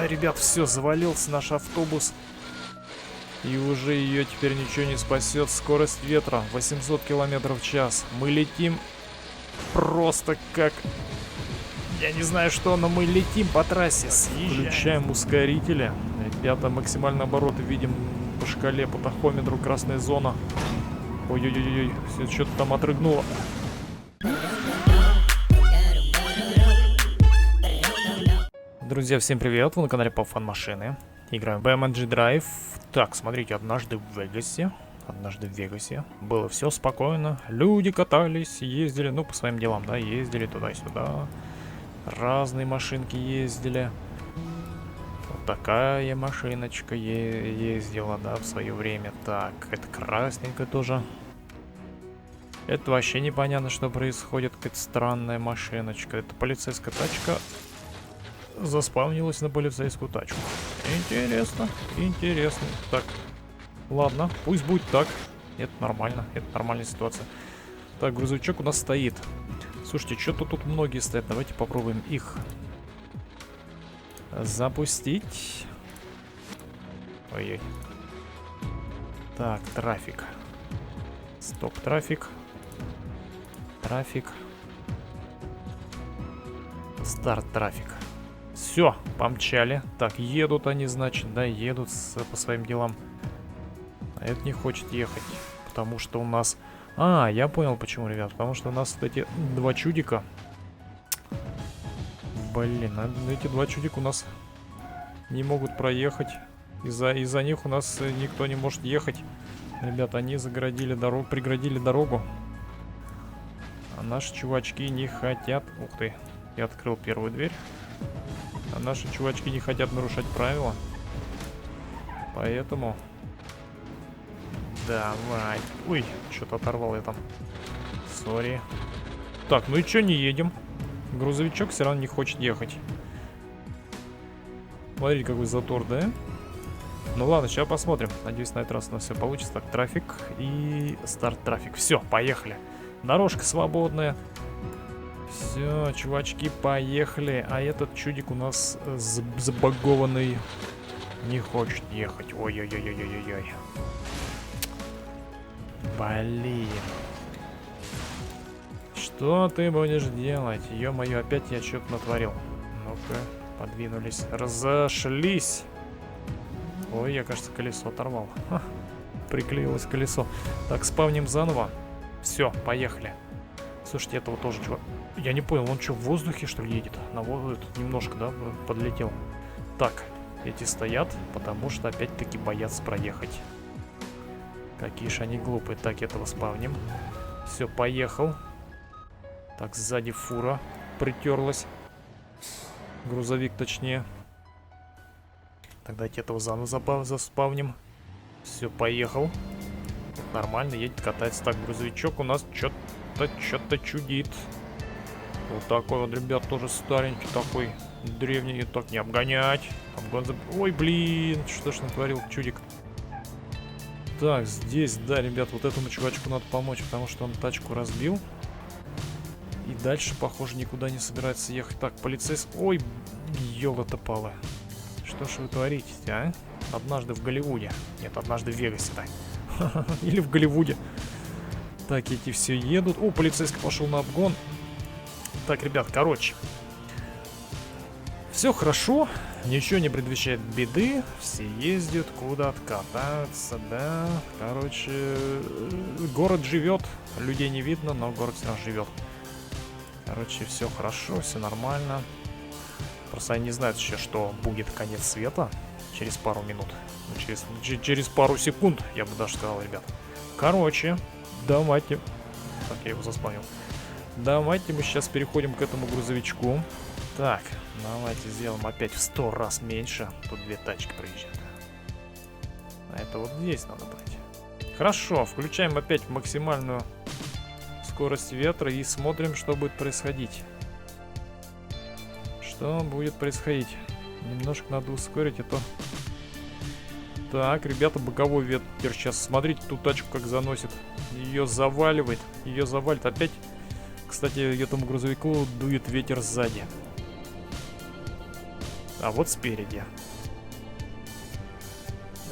ребят, все, завалился наш автобус. И уже ее теперь ничего не спасет. Скорость ветра 800 километров в час. Мы летим просто как... Я не знаю что, но мы летим по трассе. Включаем ускорители. Ребята, максимальные обороты видим по шкале, по тахометру. Красная зона. Ой-ой-ой-ой, все что-то там отрыгнуло. Друзья, всем привет, вы на канале По Фан Машины. Играем в BeamNG Drive. Так, смотрите, однажды в Вегасе было все спокойно. Люди катались, ездили, ну, по своим делам, да, ездили туда-сюда. Разные машинки ездили. Вот такая машиночка ездила, да, в свое время. Так, это красненькая тоже. Это вообще непонятно, что происходит. Какая-то странная машиночка. Это полицейская тачка. Заспавнилась на полицейскую тачку. Интересно, интересно. Так, ладно, пусть будет так. Это нормально, это нормальная ситуация. Так, грузовичок у нас стоит. Слушайте, что-то тут многие стоят. Давайте попробуем их запустить. Ой-ой. Так, трафик. Стоп, трафик. Трафик. Старт трафик. Все, помчали. Так, едут они, значит, да, едут по своим делам. А этот не хочет ехать, потому что у нас... А, я понял почему, ребят. Потому что у нас вот эти два чудика... Блин, эти два чудика у нас не могут проехать. Из-за них у нас никто не может ехать. Ребят, они загородили дорогу, преградили дорогу. А наши чувачки не хотят... Ух ты, я открыл первую дверь. А наши чувачки не хотят нарушать правила. Поэтому... Давай. Ой, что-то оторвал я там. Сори. Так, ну и что, не едем? Грузовичок все равно не хочет ехать. Смотрите, какой затор, да? Ну ладно, сейчас посмотрим. Надеюсь, на этот раз у нас все получится. Так, трафик и старт трафик. Все, поехали. Дорожка свободная. Все, чувачки, поехали. А этот чудик у нас забагованный. Не хочет ехать. Ой-ой-ой-ой-ой-ой. Блин. Что ты будешь делать? Ё-моё, опять я что-то натворил. Ну-ка, подвинулись. Разошлись. Ой, я, кажется, колесо оторвал. Ха, приклеилось колесо. Так, спавним заново. Все, поехали. Слушайте, этого тоже чувак. Я не понял, он что, в воздухе, что ли, едет? На воздух немножко, да, подлетел. Так, эти стоят, потому что опять-таки боятся проехать. Какие же они глупые. Так, этого спавним. Все, поехал. Так, сзади фура притерлась. Грузовик, точнее. Так, давайте этого заново заспавним. Все, поехал. Нормально, едет, катается. Так, грузовичок у нас что-то чудит. Вот такой вот, ребят, тоже старенький такой, древний. Так, не обгонять. Ой, блин, что ж натворил чудик. Так, здесь, да, ребят, вот этому чувачку надо помочь, потому что он тачку разбил. И дальше, похоже, никуда не собирается ехать. Так, полицейский... Ой, ёлы-то-палы. Что ж вы творите, а? Однажды в Голливуде. Нет, однажды в Вегасе, да. Или в Голливуде. Так, эти все едут. О, полицейский пошел на обгон. Так, ребят, короче. Все хорошо. Ничего не предвещает беды. Все ездят куда-то, катаются, да. Короче, город живет. Людей не видно, но город все равно живет. Короче, все хорошо, все нормально. Просто они не знают еще, что будет конец света через пару минут. Ну, через пару секунд, я бы даже сказал, ребят. Короче, давайте... Так, я его заспавнил. Давайте мы сейчас переходим к этому грузовичку. Так, давайте сделаем опять в 100 раз меньше. Тут две тачки проезжают. А это вот здесь надо брать. Хорошо, включаем опять максимальную скорость ветра и смотрим, что будет происходить. Что будет происходить? Немножко надо ускорить, а то... Так, ребята, боковой ветер сейчас. Смотрите, ту тачку как заносит. Ее заваливает. Ее завалит. Опять, кстати, этому грузовику дует ветер сзади. А вот спереди.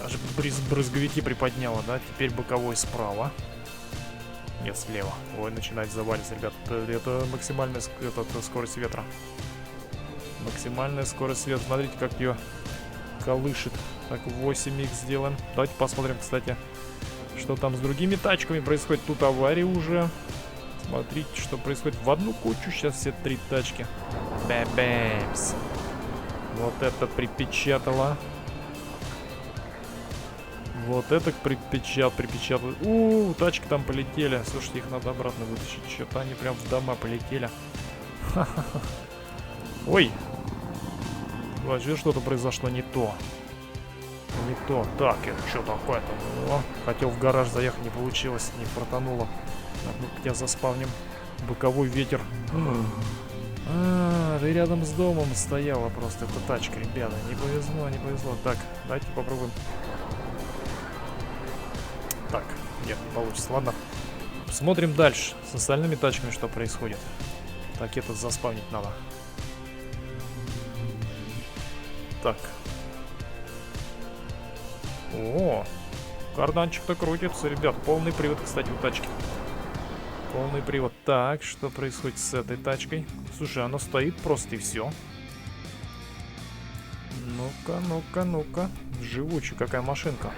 Даже брызговики приподняло, да? Теперь боковой справа. Нет, слева. Ой, начинает заваливаться, ребят. Это максимальная скорость ветра. Максимальная скорость ветра. Смотрите, как ее колышет. Так, 8х сделаем. Давайте посмотрим, кстати, что там с другими тачками происходит. Тут авария уже. Смотрите, что происходит. В одну кучу сейчас все 3 тачки. Бэм-бэмс. Вот это припечатало. Вот это припечатало. Тачки там полетели. Слушайте, их надо обратно вытащить. Что-то они прям в дома полетели. Ой. Вообще что-то произошло не то. Не то. Так, это что такое-то? Хотел в гараж заехать, не получилось. Не фартануло. Так, ну-ка тебя заспавним. Боковой ветер. Ты рядом с домом стояла просто эта тачка, ребята. Не повезло, не повезло. Так, давайте попробуем. Так, нет, не получится. Ладно. Смотрим дальше. С остальными тачками что происходит. Так, этот заспавнить надо. Так. О, карданчик-то крутится, ребят. Полный привод, кстати, у тачки. Полный привод. Так, что происходит с этой тачкой? Слушай, она стоит просто и все. Ну-ка, ну-ка, ну-ка. Живучая какая машинка.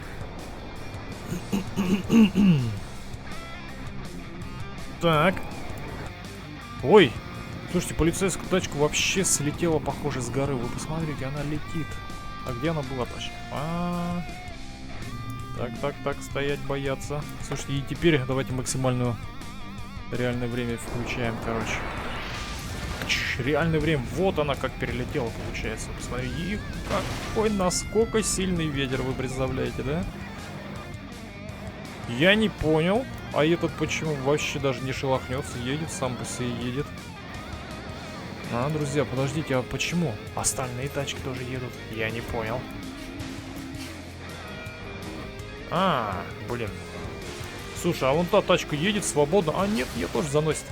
Так. Ой. Слушайте, полицейская тачка вообще слетела, похоже, с горы. Вы посмотрите, она летит. А где она была точно? Так, стоять, бояться. Слушайте, и теперь давайте максимальную реальное время включаем, короче. Реальное время. Вот она как перелетела, получается. Посмотри, и какой насколько сильный ветер, вы представляете, да? Я не понял. А этот почему вообще даже не шелохнется, едет, сам по себе едет. Друзья, подождите, а почему? Остальные тачки тоже едут. Я не понял. Блин. Слушай, а вон та тачка едет свободно. А, нет, ее тоже заносит.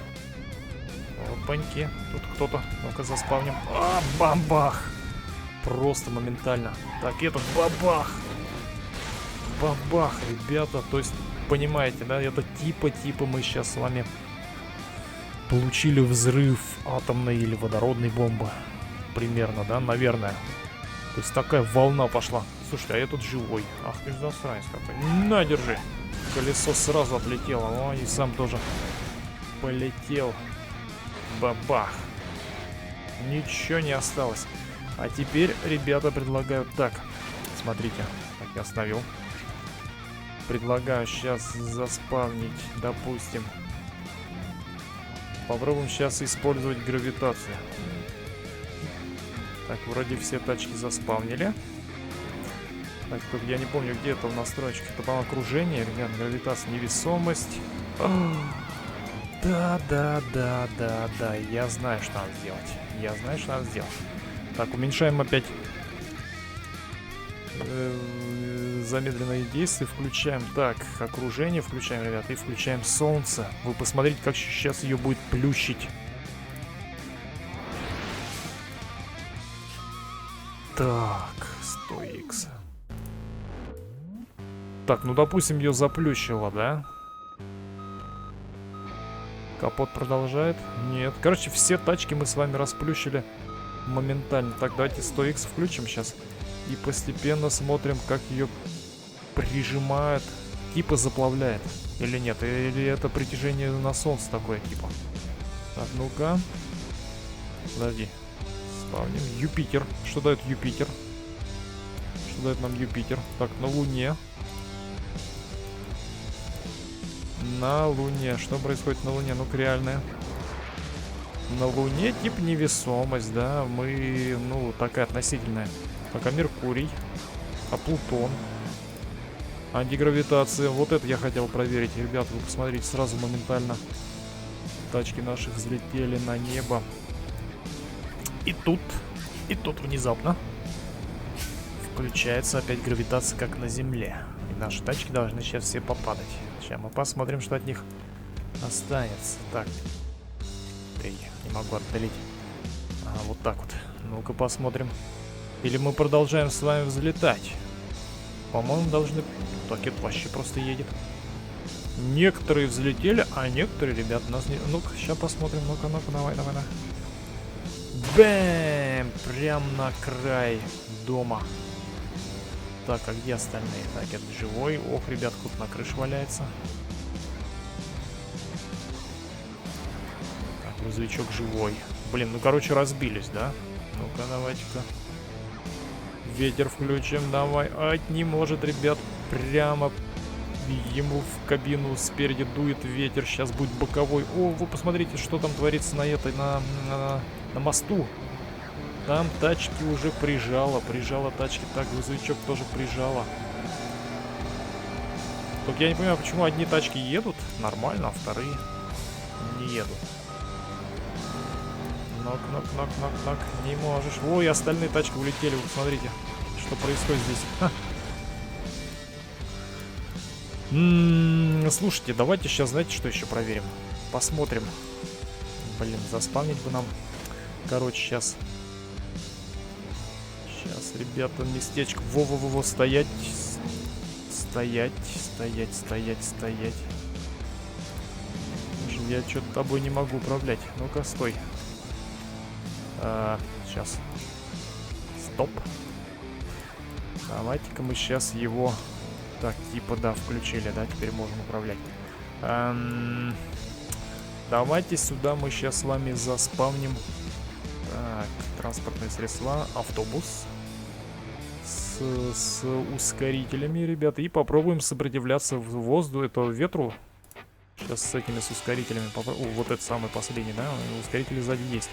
Опаньки. Тут кто-то. Ну-ка, заспавним. Бамбах. Просто моментально. Так, этот бабах. Бабах, ребята. То есть, понимаете, да? Это типа мы сейчас с вами получили взрыв атомной или водородной бомбы. Примерно, да? Наверное. То есть, такая волна пошла. Слушай, а я тут живой. Ах ты ж засранец какой. На, держи. Колесо сразу отлетело. О, и сам тоже полетел. Бабах. Ничего не осталось. А теперь ребята предлагают так. Смотрите. Так, я остановил. Предлагаю сейчас заспавнить, допустим. Попробуем сейчас использовать гравитацию. Так, вроде все тачки заспавнили. Так, тут я не помню, где это в настройках. Это, по-моему, окружение, ребят, гравитация, невесомость. Да. Я знаю, что надо сделать. Так, уменьшаем опять замедленные действия. Включаем, так, окружение включаем, ребят, и включаем солнце. Вы посмотрите, как сейчас ее будет плющить. Так, 100х. Так, ну допустим, ее заплющило, да? Капот продолжает? Нет. Короче, все тачки мы с вами расплющили моментально. Так, давайте 100х включим сейчас. И постепенно смотрим, как ее прижимает. Типа заплавляет. Или нет? Или это притяжение на солнце такое, типа. Так, ну-ка. Подожди. Спавним. Юпитер. Что дает Юпитер? Что дает нам Юпитер? Так, на Луне. На Луне. Что происходит на Луне? Ну-ка, реальное. На Луне тип невесомость, да. Мы, ну, такая относительная. Так, а Меркурий? А Плутон? Антигравитация. Вот это я хотел проверить. Ребята, вы посмотрите, сразу моментально тачки наши взлетели на небо. И тут внезапно включается опять гравитация, как на Земле. И наши тачки должны сейчас все попадать. Сейчас мы посмотрим, что от них останется. Так. Эй, не могу отдалить. Вот так вот. Ну-ка посмотрим. Или мы продолжаем с вами взлетать? По-моему, должны... Так, это вообще просто едет. Некоторые взлетели, а некоторые, ребят, нас не... Ну-ка, сейчас посмотрим. Ну-ка, ну-ка, давай. Бэм! Прям на край дома. Так, а где остальные? Так, это живой. Ох, ребят, кто-то на крыше валяется. Так, грузовичок живой. Блин, ну, короче, разбились, да? Ну-ка, давайте-ка. Ветер включим, давай. Ать, не может, ребят. Прямо ему в кабину спереди дует ветер. Сейчас будет боковой. О, вы посмотрите, что там творится на этой, на мосту. Там тачки уже прижало тачки. Так, грузовичок тоже прижало. Только я не понимаю, почему одни тачки едут нормально, а вторые не едут. Нок. Не можешь. Ой, остальные тачки улетели. Вы посмотрите, что происходит здесь. Слушайте, давайте сейчас, знаете, что еще проверим? Посмотрим. Блин, заспавнить бы нам. Короче, сейчас, ребята, местечко. Во-во-во, стоять. Я что-то тобой не могу управлять. Ну-ка, стой. Сейчас. Стоп. Давайте-ка мы сейчас его... Так, типа, да, включили, да, теперь можем управлять. Давайте сюда мы сейчас с вами заспавним. Так, транспортные средства, автобус с ускорителями, ребята. И попробуем сопротивляться воздуху, это ветру. Сейчас с этими с ускорителями попробуем. Вот это самый последний, да? Ускорители сзади есть.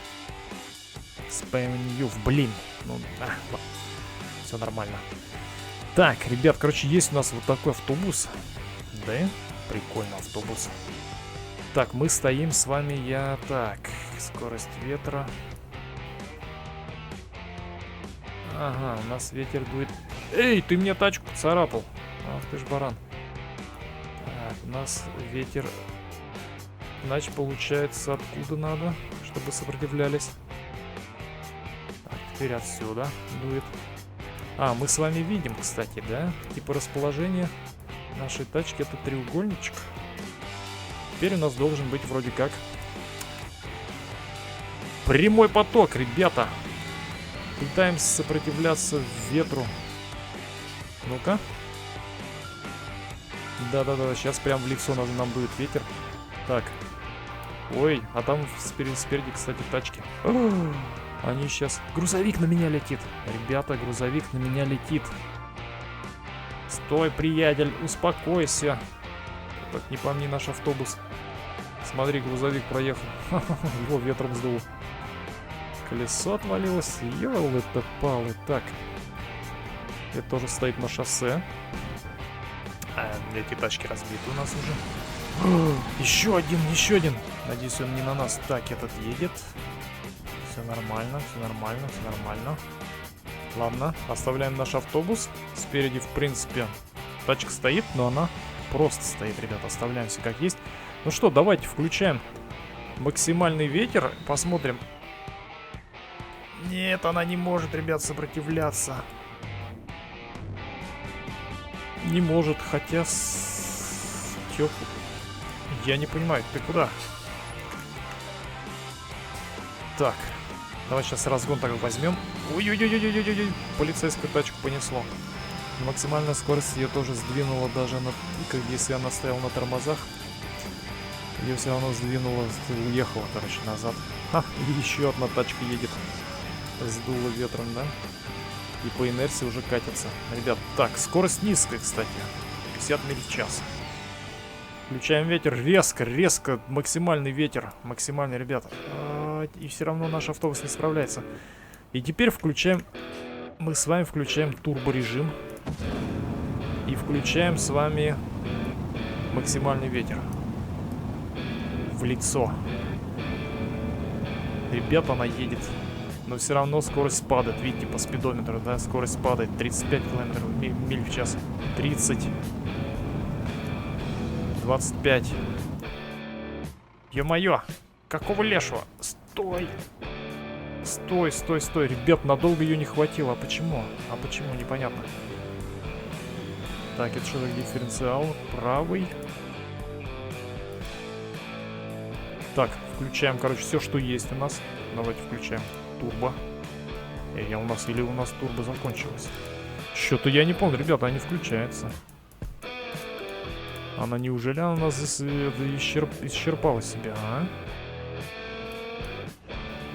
Спэм-ньюв, блин. Ну, да, все нормально. Так, ребят, короче, есть у нас вот такой автобус. Да? Прикольный автобус. Так, мы стоим с вами, Так, скорость ветра. Ага, у нас ветер дует. Эй, ты мне тачку царапал. Ах ты ж баран. Так, у нас ветер. Значит, получается, откуда надо, чтобы сопротивлялись. Так, теперь отсюда дует. А, мы с вами видим, кстати, да? Типа расположение нашей тачки — это треугольничек. Теперь у нас должен быть вроде как прямой поток, ребята. Пытаемся сопротивляться ветру. Ну-ка. Да-да-да, сейчас прям в лицо нам дует ветер. Так. Ой, а там спереди, кстати, тачки. Они сейчас... Грузовик на меня летит. Ребята, грузовик на меня летит. Стой, приятель, успокойся. Так, не помни наш автобус. Смотри, грузовик проехал. Его ветром сдул. Колесо отвалилось. Ёлы-то-палы. Так. Это тоже стоит на шоссе. Эти тачки разбиты у нас уже. Еще один. Надеюсь, он не на нас. Так, этот едет. Все нормально. Ладно, оставляем наш автобус. Спереди, в принципе, тачка стоит, но она просто стоит, ребята. Оставляем все как есть. Ну что, давайте включаем максимальный ветер. Посмотрим. Нет, она не может, ребят, сопротивляться. Не может, хотя... Я не понимаю, ты куда? Так, давай сейчас разгон так возьмем. Ой-ой-ой-ой-ой-ой-ой. Полицейскую тачку понесло. Максимальная скорость ее тоже сдвинула даже на... Если она стояла на тормозах, ее все равно сдвинула, уехала, короче, назад. Ха, и еще одна тачка едет. Сдуло ветром, да? И по инерции уже катится. Ребят, так, скорость низкая, кстати. 50 миль в час. Включаем ветер. Резко. Максимальный ветер. Максимальный, ребята. И все равно наш автобус не справляется. И теперь включаем... Мы с вами включаем турборежим. И включаем с вами максимальный ветер. В лицо. Ребята, она едет. Но все равно скорость падает. Видите, по спидометру, да, скорость падает. 35 километров миль в час. 30. 25. Ё-моё! Какого лешего? Стой! Стой, стой, стой. Ребят, надолго ее не хватило. А почему? А почему? Непонятно. Так, это что-то дифференциал. Правый. Так, включаем, короче, все, что есть у нас. Давайте включаем турбо. У нас турбо закончилось. Что-то я не помню, ребята, она не включается. Неужели она у нас исчерпала себя, а?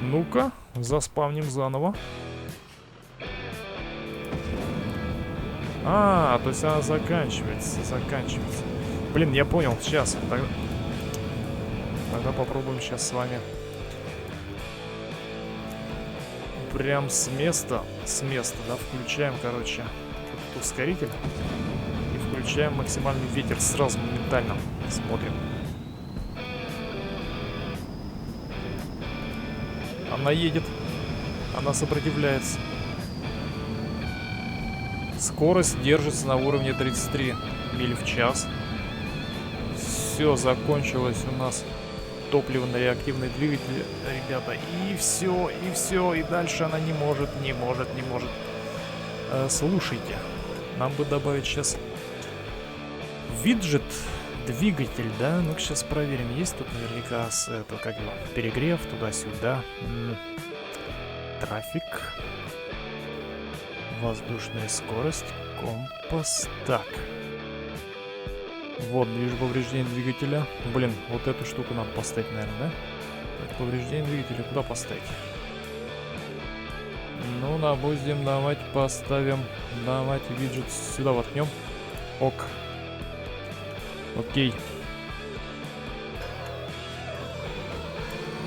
Ну-ка, заспавним заново. То есть она заканчивается. Блин, я понял, сейчас. Тогда попробуем сейчас с вами. Прям с места, да, включаем, короче, этот ускоритель. И включаем максимальный ветер сразу, моментально. Смотрим. Она едет. Она сопротивляется. Скорость держится на уровне 33 миль в час. Все, закончилось у нас топливно-реактивный двигатель, ребята. И все. И дальше она не может. Слушайте, нам бы добавить сейчас виджет двигатель, да? Ну-ка сейчас проверим. Есть тут наверняка перегрев туда-сюда. Трафик. Воздушная скорость. Компас. Так. Вот, вижу повреждение двигателя. Блин, вот эту штуку надо поставить, наверное, да? Так, повреждение двигателя куда поставить? Ну, допустим, давайте поставим. Давайте виджет сюда воткнем. Ок. Окей.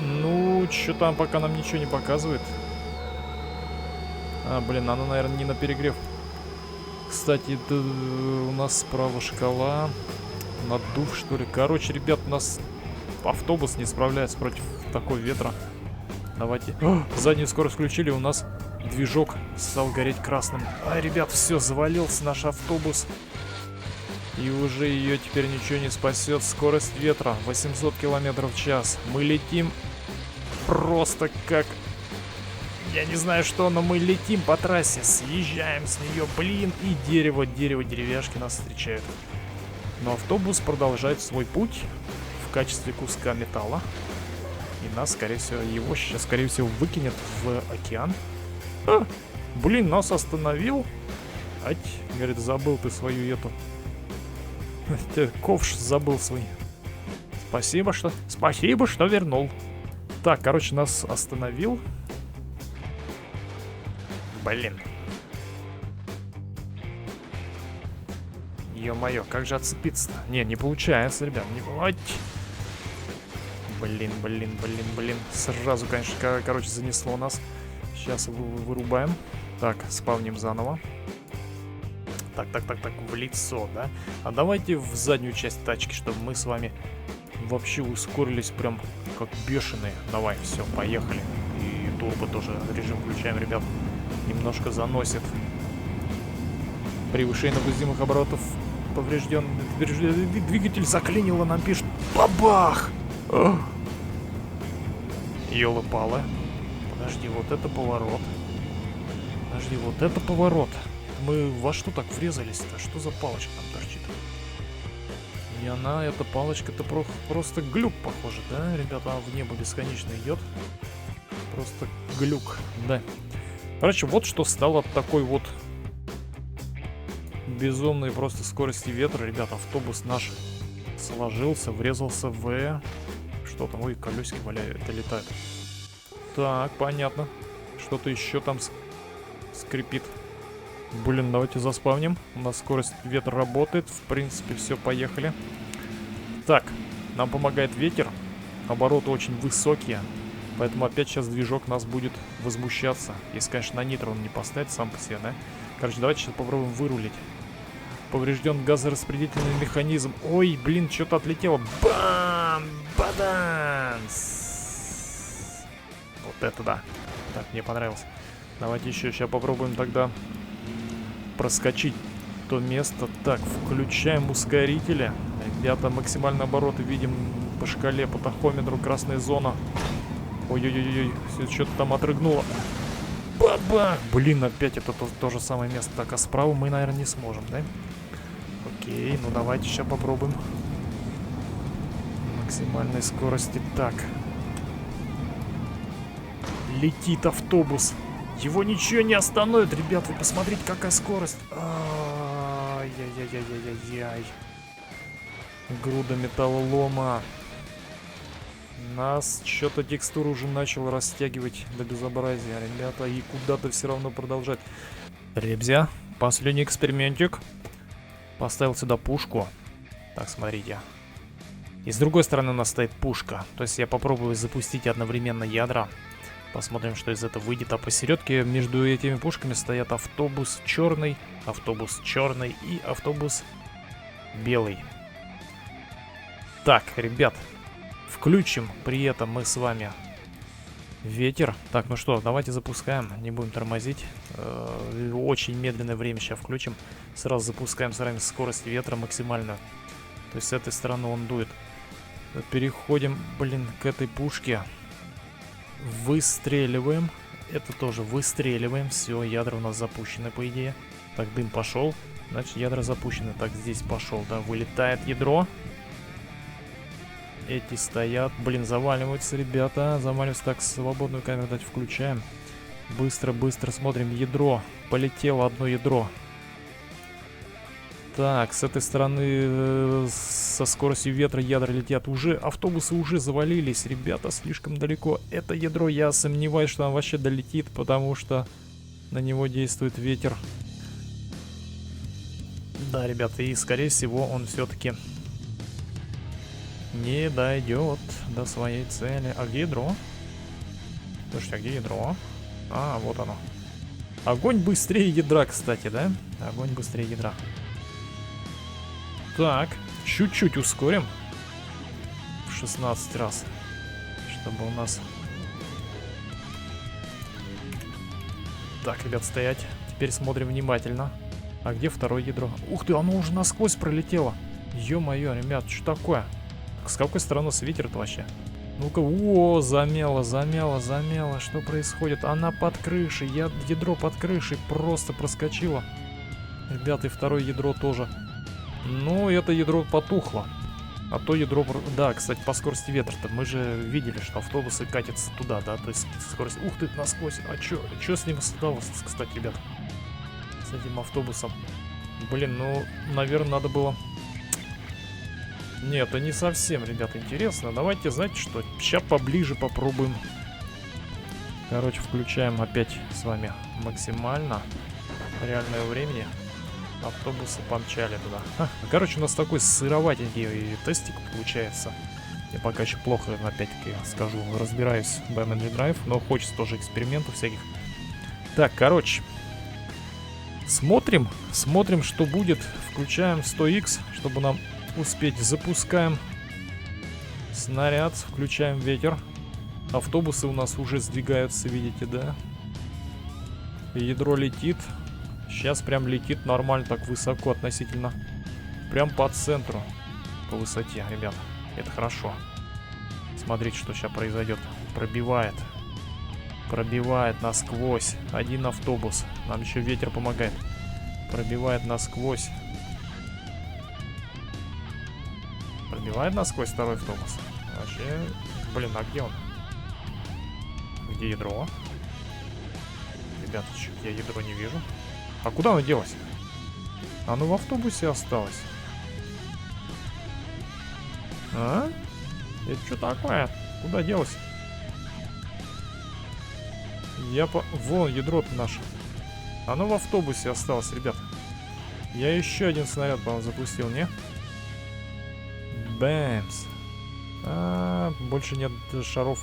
Ну, что там пока нам ничего не показывает. Блин, она, наверное, не на перегрев. Кстати, у нас справа шкала. Надув, что ли. Короче, ребят, у нас автобус не справляется против такого ветра. Давайте. Заднюю скорость включили, у нас движок стал гореть красным. Ребят, все, завалился наш автобус. И уже ее теперь ничего не спасет. Скорость ветра 800 км в час. Мы летим просто как... Я не знаю что, но мы летим по трассе. Съезжаем с нее, блин. И деревяшки нас встречают. Но автобус продолжает свой путь в качестве куска металла. И нас, скорее всего, выкинет в океан. Блин, нас остановил. Говорит, забыл ты свою эту... Ковш забыл свой. Спасибо, что вернул. Так, короче, нас остановил. Блин. Ё-моё, как же отцепиться-то? Не получается, ребят. Блин. Сразу, конечно, занесло нас. Сейчас вырубаем. Так, спавним заново. Так, в лицо, да? А давайте в заднюю часть тачки, чтобы мы с вами вообще ускорились прям как бешеные. Давай, все, поехали. И турбо тоже режим включаем, ребят. Немножко заносит. Превышение допустимых оборотов поврежден. Двигатель заклинило, нам пишет. Бабах! Ёлы-палы. Подожди, вот это поворот. Мы во что так врезались-то? Что за палочка там торчит? И эта палочка-то просто глюк, похоже, да? Ребята, она в небо бесконечно идет. Просто глюк, да. Короче, вот что стало такой вот безумной просто скорости ветра. Ребята, автобус наш сложился, врезался в... Что там? Ой, колесики летают. Так, понятно. Что-то еще там скрипит. Блин, давайте заспавним. У нас скорость ветра работает. В принципе, все, поехали. Так, нам помогает ветер. Обороты очень высокие. Поэтому опять сейчас движок нас будет возмущаться. Если, конечно, на нитро он не поставит сам по себе, да? Короче, давайте сейчас попробуем вырулить. Поврежден газораспределительный механизм. Ой, блин, что-то отлетело. Бам! Баданс! Вот это да. Так, мне понравилось. Давайте еще сейчас попробуем тогда проскочить то место. Так, включаем ускорители. Ребята, максимальные обороты видим по шкале, по тахометру. Красная зона. Ой-ой-ой-ой, что-то там отрыгнуло. Баба! Блин, опять это то же самое место. Так, а справа мы, наверное, не сможем, да? Окей, ну давайте сейчас попробуем. Максимальной скорости. Так. Летит автобус. Его ничего не остановит, ребят. Вы посмотрите, какая скорость. Ай-яй-яй-яй-яй-яй. Груда металлолома. Нас что-то текстура уже начал растягивать до безобразия, ребята. И куда-то все равно продолжать. Ребзя, последний экспериментик. Поставил сюда пушку. Так, смотрите. И с другой стороны у нас стоит пушка. То есть я попробую запустить одновременно ядра. Посмотрим, что из этого выйдет. А посередке между этими пушками стоят автобус черный и автобус белый. Так, ребят, включим при этом мы с вами ветер. Так, ну что, давайте запускаем, не будем тормозить. Очень медленное время сейчас включим. Сразу запускаем с вами скорость ветра максимальную. То есть с этой стороны он дует. Переходим, блин, к этой пушке. Выстреливаем. Это тоже выстреливаем. Все, ядра у нас запущены, по идее. Так, дым пошел. Значит, ядра запущены. Так, здесь пошел, да, вылетает ядро. Эти стоят. Блин, заваливаются, ребята. Заваливаются. Так, свободную камеру дать включаем. Быстро смотрим. Ядро. Полетело одно ядро. Так, с этой стороны со скоростью ветра ядра летят. Уже автобусы уже завалились, ребята, слишком далеко. Это ядро, я сомневаюсь, что оно вообще долетит, потому что на него действует ветер. Да, ребята, и скорее всего он все-таки не дойдет до своей цели. А где ядро? Слушайте, а где ядро? А, вот оно. Огонь быстрее ядра, кстати, да? Огонь быстрее ядра. Так, чуть-чуть ускорим. В 16 раз. Чтобы у нас... Так, ребят, стоять. Теперь смотрим внимательно. А где второе ядро? Ух ты, оно уже насквозь пролетело. Ё-моё, ребят, что такое? С какой стороны ветер-то вообще? Ну-ка, о, замело. Что происходит? Она под крышей. Ядро под крышей просто проскочило. Ребята, и второе ядро тоже. Ну, это ядро потухло. А то ядро... Да, кстати, по скорости ветра-то мы же видели, что автобусы катятся туда, да? То есть скорость... Ух ты, насквозь. А чё с ним стало, кстати, ребят? С этим автобусом. Блин, ну, наверное, надо было... Нет, это не совсем, ребята, интересно. Давайте, знаете что? Сейчас поближе попробуем. Короче, включаем опять с вами максимально реальное времени. Автобусы помчали туда. Короче, у нас такой сыроватенький тестик получается. Я пока еще плохо, опять-таки скажу, разбираюсь в BeamNG Drive, но хочется тоже экспериментов всяких. Так, короче. Смотрим, что будет. Включаем 100X, чтобы нам успеть. Запускаем снаряд, включаем ветер. Автобусы у нас уже сдвигаются, видите, да? Ядро летит. Сейчас прям летит нормально, так высоко относительно. Прям по центру. По высоте, ребята. Это хорошо. Смотрите, что сейчас произойдет. Пробивает. Пробивает насквозь. Один автобус. Нам еще ветер помогает. Пробивает насквозь. Пробивает насквозь второй автобус. Вообще... Блин, а где он? Где ядро? Ребята, что-то я ядро не вижу. А куда оно делось? Оно в автобусе осталось. А? Это что такое? Куда делось? Вон ядро-то наше. Оно в автобусе осталось, ребят. Я еще один снаряд, по-моему, запустил, не? Бэмс. Больше нет шаров.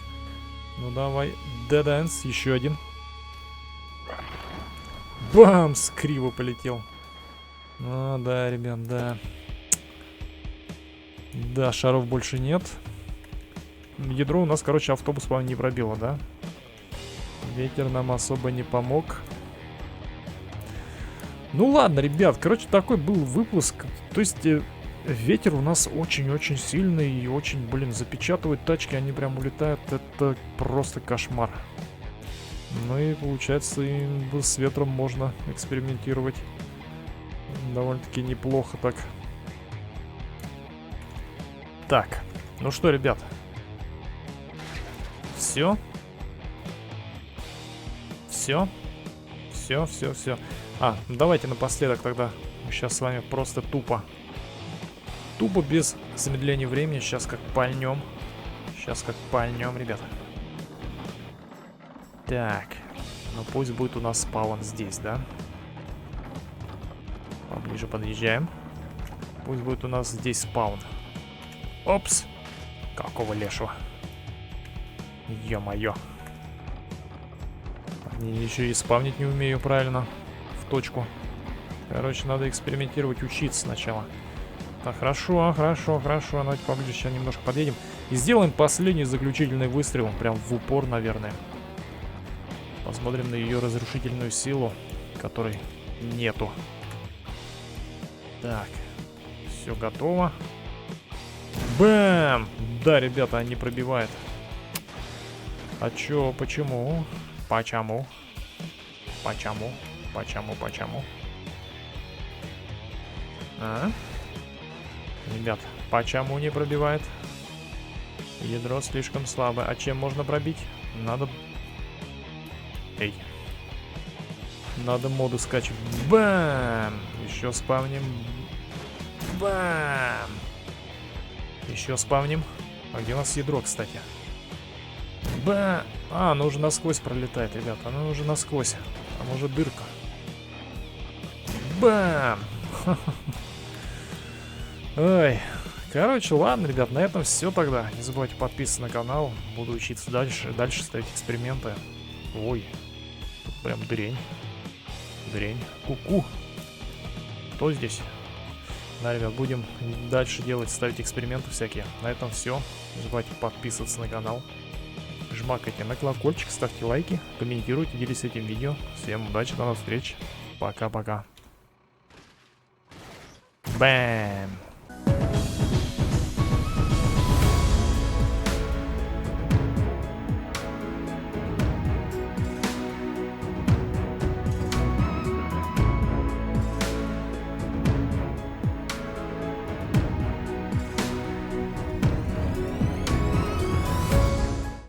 Ну давай. Дедэнс, еще один. Бамс! Криво полетел. Ну да, ребят, да. Да, шаров больше нет. Ядро у нас, короче, автобус, по-моему, не пробило, да? Ветер нам особо не помог. Ну ладно, ребят, короче, такой был выпуск. То есть, ветер у нас очень-очень сильный и очень, блин, запечатывает тачки, они прям улетают. Это просто кошмар. Ну и получается, и с ветром можно экспериментировать. Довольно-таки неплохо так. Так, ну что, ребят. Все. Все. Все. Давайте напоследок тогда. Мы сейчас с вами просто тупо, без замедления времени. Сейчас как пальнем. Ребята. Так. Ну пусть будет у нас спаун здесь, да? Поближе подъезжаем. Пусть будет у нас здесь спаун. Опс. Какого лешего? Ё-моё. Еще и спавнить не умею правильно. В точку. Короче, надо экспериментировать, учиться сначала. Так, хорошо. Давайте поближе сейчас немножко подъедем. И сделаем последний заключительный выстрел. Прям в упор, наверное. Посмотрим на ее разрушительную силу, которой нету. Так. Все готово. Бэм! Да, ребята, они пробивают. А чё, почему? Почему? А? Ребят, почему не пробивает? Ядро слишком слабое. А чем можно пробить? Надо... Эй. Надо моду скачивать. Бам! Еще спавним. Бам! Еще спавним. А где у нас ядро, кстати? Бам! А, оно уже насквозь пролетает, ребят. Оно уже насквозь. Там уже дырка. Бам! Ой. Короче, ладно, ребят, на этом все тогда. Не забывайте подписываться на канал. Буду учиться дальше ставить эксперименты. Ой. Тут прям дрень. Ку-ку. Кто здесь? Да, ребят, будем дальше ставить эксперименты всякие. На этом все. Не забывайте подписываться на канал. Жмакайте на колокольчик, ставьте лайки, комментируйте, делитесь этим видео. Всем удачи, до новых встреч. Пока-пока. Бэм.